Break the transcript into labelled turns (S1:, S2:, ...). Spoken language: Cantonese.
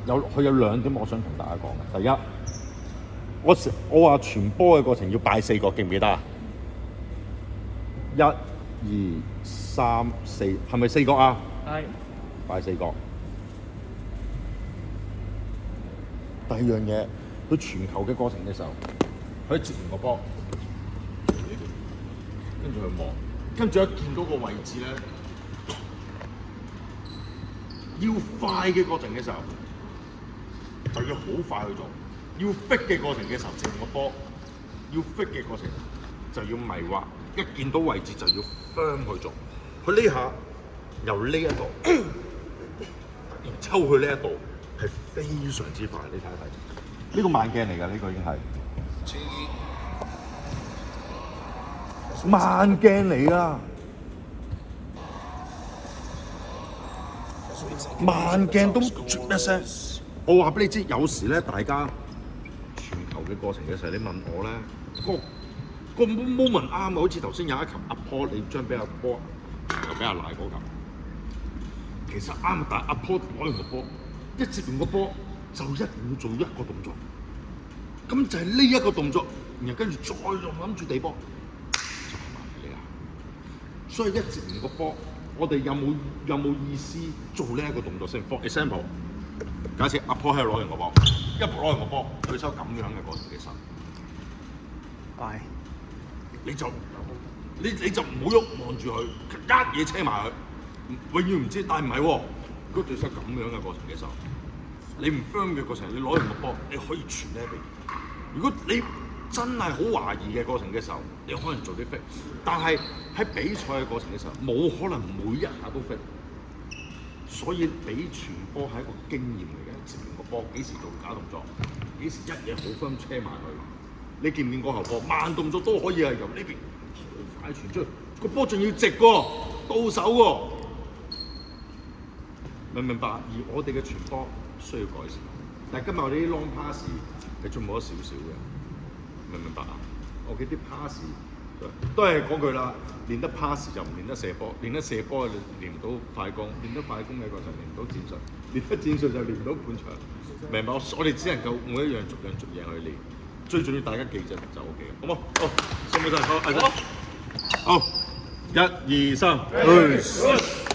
S1: 佢有兩點我想同大家講嘅。第一，我話傳波嘅過程要擺4個，記唔記得啊？1、2、3、4，係咪4個啊？係。擺4個。第二樣嘢，佢傳球嘅過程嘅時候，佢接完個波，跟住去望，跟住一見到個位置咧，要快嘅過程嘅時候，就要好快去做；要逼嘅過程嘅時候，接完個波，要逼嘅過程就要迷惑，一見到位置就要 firm 去做。佢呢下由呢一度，然抽去呢一度。係非常之快，你睇一睇，呢個慢鏡嚟㗎，呢個已經係慢鏡嚟㗎，慢鏡都啜一聲。我話俾你知，有時咧，大家傳球嘅過程嘅時候，你問我咧，個 moment 啱啊，好似頭先有一球阿坡，你將俾阿波又俾阿奶嗰球，其實啱，但係阿坡攞完個波。一接完個波就一定要做一個動作，咁就係呢一個動作，然後跟住再諗住地波，就係慢你啦。所以一接完個波，我哋有冇意思做呢一個動作先 ？For example， 假設阿波喺度攞完個波，一攞完個波，對手咁樣嘅過程嘅時候，係你就唔好喐，望住佢，一嘢車埋佢，永遠唔知。但係唔係喎。如果對手咁樣嘅過程嘅時候，你唔 firm 嘅過程，你攞完個波，你可以傳呢邊。如果你真係好懷疑嘅過程嘅時候，你可能做啲 fake， 但係喺比賽嘅過程嘅時候，冇可能每一下都 fake。所以比傳波係一個經驗嚟嘅，接完個波幾時做假動作，幾時一嘢好 firm 車埋佢。你見唔見嗰後波慢動作都可以係由呢邊好快傳出去，個波仲要直喎，到手喎。明唔明白？而我哋嘅傳波需要改善，但係今日我哋啲 long pass 係進步咗少少嘅，明唔明白啊？我嘅啲 pass 都係講句啦，練得 pass 就唔練得射波，練得射波就練唔到快攻，練得快攻嘅過程練唔到戰術，練得戰術就練唔到半場，明白？我哋只能夠每一樣逐樣去練，最重要大家記住就 OK， 好冇？好，辛苦晒，好，1、2、3。